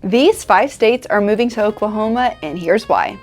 These 5 states are moving to Oklahoma, and here's why.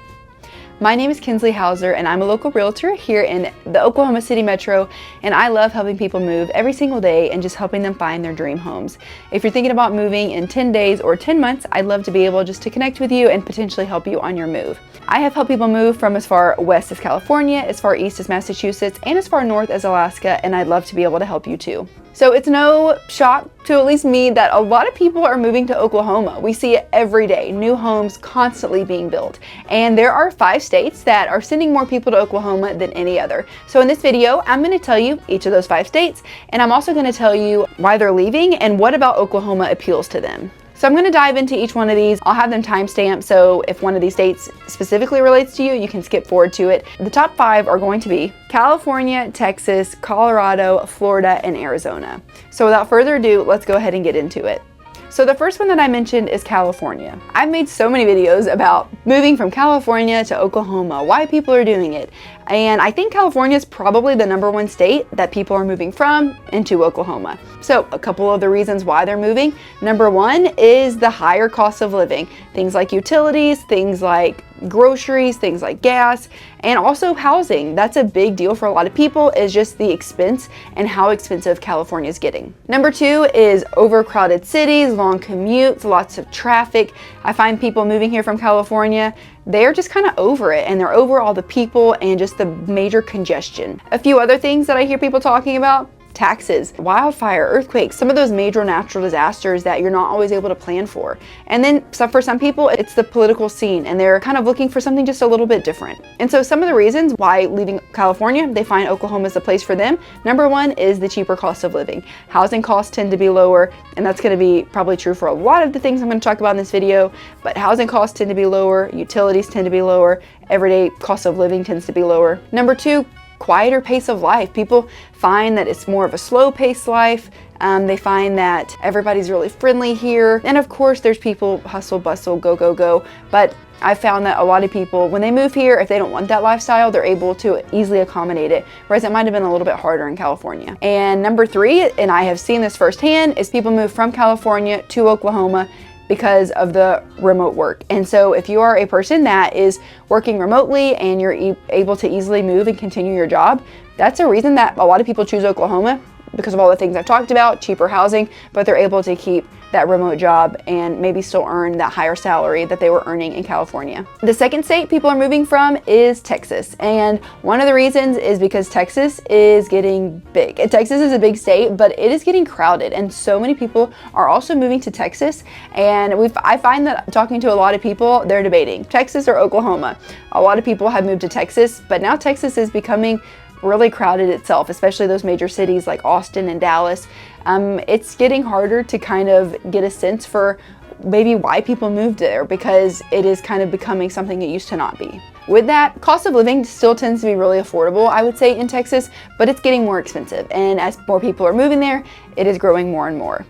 My name is Kinsley Hauser, and I'm a local realtor here in the Oklahoma City Metro, and I love helping people move every single day and just helping them find their dream homes. If you're thinking about moving in 10 days or 10 months, I'd love to be able just to connect with you and potentially help you on your move. I have helped people move from as far west as California, as far east as Massachusetts, and as far north as Alaska, and I'd love to be able to help you too. So it's no shock to at least me that a lot of people are moving to Oklahoma. We see it every day, new homes constantly being built. And there are 5 states that are sending more people to Oklahoma than any other. So in this video, I'm gonna tell you each of those 5 states, and I'm also gonna tell you why they're leaving and what about Oklahoma appeals to them. So I'm going to dive into each one of these. I'll have them timestamped, so if one of these states specifically relates to you, you can skip forward to it. The top 5 are going to be California, Texas, Colorado, Florida, and Arizona. So without further ado, let's go ahead and get into it. So the first one that I mentioned is California. I've made so many videos about moving from California to Oklahoma, why people are doing it. And I think California is probably the #1 state that people are moving from into Oklahoma. So a couple of the reasons why they're moving. Number 1 is the higher cost of living. Things like utilities, things like groceries, things like gas, and also housing. That's a big deal for a lot of people, is just the expense and how expensive California is getting. Number 2 is overcrowded cities, long commutes, lots of traffic. I find people moving here from California, they're just kind of over it, and they're over all the people and just the major congestion. A few other things that I hear people talking about: taxes, wildfire, earthquakes, some of those major natural disasters that you're not always able to plan for. And then for some people, it's the political scene, and they're kind of looking for something just a little bit different. And so some of the reasons why leaving California, they find Oklahoma is the place for them. Number 1 is the cheaper cost of living. Housing costs tend to be lower, and that's going to be probably true for a lot of the things I'm going to talk about in this video, but housing costs tend to be lower, utilities tend to be lower, everyday cost of living tends to be lower. Number 2, quieter pace of life. People find that it's more of a slow paced life. They find that everybody's really friendly here. And of course, there's people hustle, bustle, go, go, go. But I found that a lot of people, when they move here, if they don't want that lifestyle, they're able to easily accommodate it, whereas it might have been a little bit harder in California. And number 3, and I have seen this firsthand, is people move from California to Oklahoma because of the remote work. And so if you are a person that is working remotely and you're able to easily move and continue your job, that's a reason that a lot of people choose Oklahoma, because of all the things I've talked about, cheaper housing, but they're able to keep that remote job and maybe still earn that higher salary that they were earning in California. The second state people are moving from is Texas. And one of the reasons is because Texas is getting big. Texas is a big state, but it is getting crowded, and so many people are also moving to Texas. And I find that talking to a lot of people, they're debating Texas or Oklahoma. A lot of people have moved to Texas, but now Texas is becoming really crowded itself, especially those major cities like Austin and Dallas. It's getting harder to kind of get a sense for maybe why people moved there, because it is kind of becoming something it used to not be. With that, cost of living still tends to be really affordable, I would say, in Texas, but it's getting more expensive. And as more people are moving there, it is growing more and more.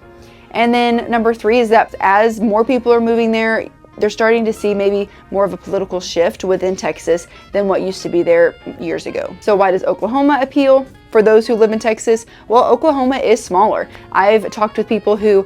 And then number 3 is that as more people are moving there, they're starting to see maybe more of a political shift within Texas than what used to be there years ago. So why does Oklahoma appeal for those who live in Texas? Well, Oklahoma is smaller. I've talked with people who,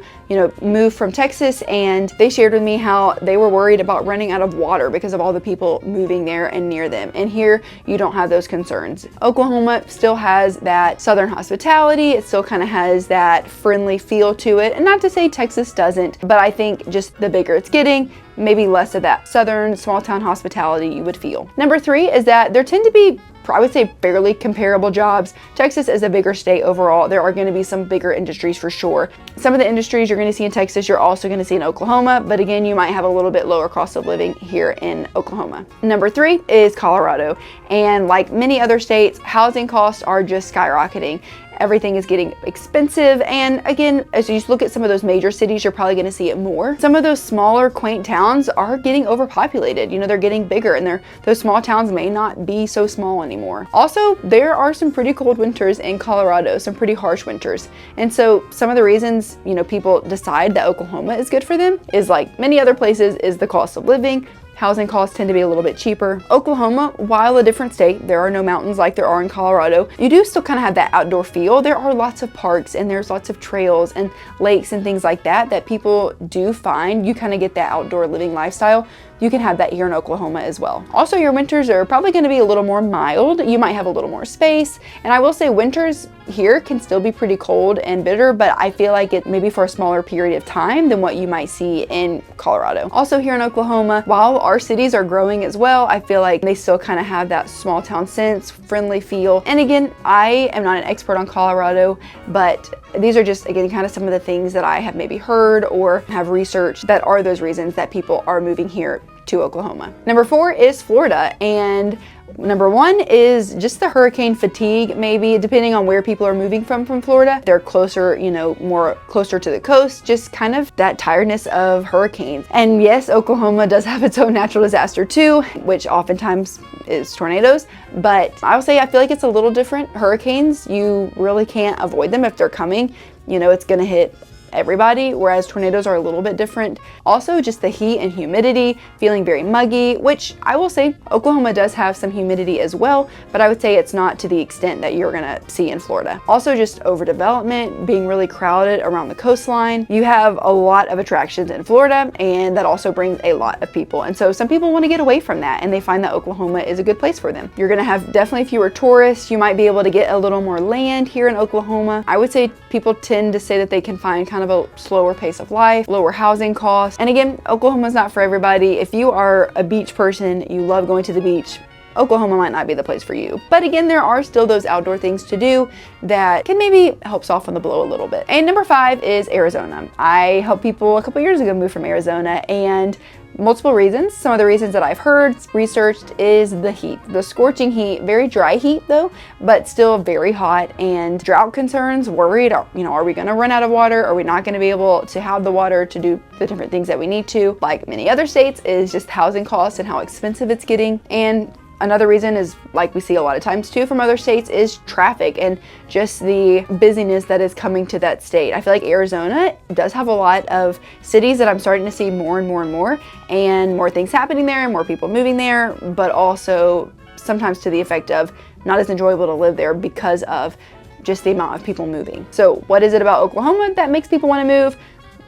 moved from Texas, and they shared with me how they were worried about running out of water because of all the people moving there and near them. And here, you don't have those concerns. Oklahoma still has that southern hospitality. It still kind of has that friendly feel to it. And not to say Texas doesn't, but I think just the bigger it's getting, maybe less of that southern small town hospitality you would feel. Number 3 is that there tend to be, I would say, fairly comparable jobs. Texas is a bigger state overall. There are going to be some bigger industries for sure. Some of the industries you're going to see in Texas, you're also going to see in Oklahoma, but again, you might have a little bit lower cost of living here in Oklahoma. Number 3 is Colorado. And like many other states, housing costs are just skyrocketing. Everything is getting expensive, and again, as you look at some of those major cities, you're probably going to see it more. Some of those smaller, quaint towns are getting overpopulated. They're getting bigger, and those small towns may not be so small anymore. Also, there are some pretty cold winters in Colorado, some pretty harsh winters. And so some of the reasons, people decide that Oklahoma is good for them is, like many other places, is the cost of living. Housing costs tend to be a little bit cheaper. Oklahoma, while a different state, there are no mountains like there are in Colorado. You do still kind of have that outdoor feel. There are lots of parks and there's lots of trails and lakes and things like that people do find. You kind of get that outdoor living lifestyle. You can have that here in Oklahoma as well. Also, your winters are probably going to be a little more mild. You might have a little more space. And I will say winters here can still be pretty cold and bitter, but I feel like it maybe for a smaller period of time than what you might see in Colorado. Also here in Oklahoma, while our cities are growing as well, I feel like they still kind of have that small town sense, friendly feel. And again, I am not an expert on Colorado, but these are just, again, kind of some of the things that I have maybe heard or have researched that are those reasons that people are moving here to Oklahoma. Number 4 is Florida, and number 1 is just the hurricane fatigue, maybe, depending on where people are moving from Florida. They're closer, more closer to the coast, just kind of that tiredness of hurricanes. And yes, Oklahoma does have its own natural disaster too, which oftentimes is tornadoes, but I will say I feel like it's a little different. Hurricanes, you really can't avoid them if they're coming. It's gonna hit everybody, whereas tornadoes are a little bit different. Also, just the heat and humidity, feeling very muggy, which I will say Oklahoma does have some humidity as well, but I would say it's not to the extent that you're gonna see in Florida. Also, just overdevelopment, being really crowded around the coastline. You have a lot of attractions in Florida, and that also brings a lot of people. And so some people want to get away from that, and they find that Oklahoma is a good place for them. You're gonna have definitely fewer tourists. You might be able to get a little more land here in Oklahoma. I would say people tend to say that they can find kind of a slower pace of life, lower housing costs. And again, Oklahoma's not for everybody. If you are a beach person, you love going to the beach, Oklahoma might not be the place for you. But again, there are still those outdoor things to do that can maybe help soften the blow a little bit. And number 5 is Arizona. I helped people a couple years ago move from Arizona, and multiple reasons. Some of the reasons that I've heard, researched, is the heat. The scorching heat, very dry heat though, but still very hot, and drought concerns, worried, are we gonna run out of water? Are we not gonna be able to have the water to do the different things that we need to? Like many other states, is just housing costs and how expensive it's getting. And another reason is, like we see a lot of times too from other states, is traffic and just the busyness that is coming to that state. I feel like Arizona does have a lot of cities that I'm starting to see more and more and more, and more things happening there and more people moving there, but also sometimes to the effect of not as enjoyable to live there because of just the amount of people moving. So what is it about Oklahoma that makes people want to move?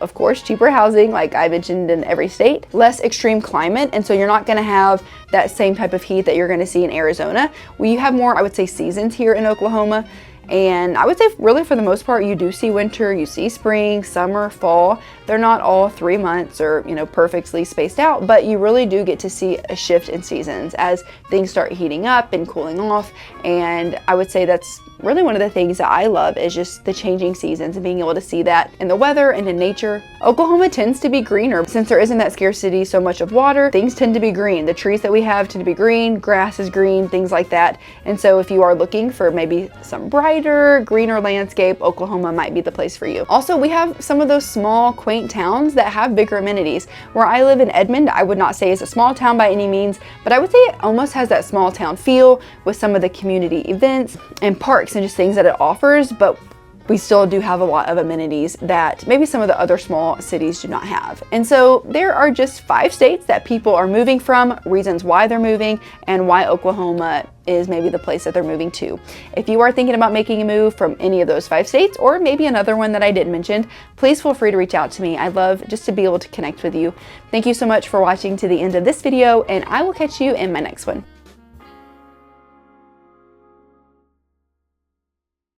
Of course, cheaper housing, like I mentioned, in every state, less extreme climate, and so you're not gonna have that same type of heat that you're gonna see in Arizona. We have more, I would say, seasons here in Oklahoma, and I would say really for the most part, you do see winter, you see spring, summer, fall. They're not all 3 months or, perfectly spaced out, but you really do get to see a shift in seasons as things start heating up and cooling off. And I would say that's really one of the things that I love, is just the changing seasons and being able to see that in the weather and in nature. Oklahoma tends to be greener. Since there isn't that scarcity so much of water, things tend to be green. The trees that we have tend to be green, grass is green, things like that. And so if you are looking for maybe some brighter, greener landscape, Oklahoma might be the place for you. Also, we have some of those small, quaint towns that have bigger amenities. Where I live in Edmond, I would not say is a small town by any means, but I would say it almost has that small town feel with some of the community events and parks and just things that it offers, but we still do have a lot of amenities that maybe some of the other small cities do not have. And so there are just 5 states that people are moving from, reasons why they're moving, and why Oklahoma is maybe the place that they're moving to. If you are thinking about making a move from any of those 5 states, or maybe another one that I didn't mention, please feel free to reach out to me. I'd love just to be able to connect with you. Thank you so much for watching to the end of this video, and I will catch you in my next one.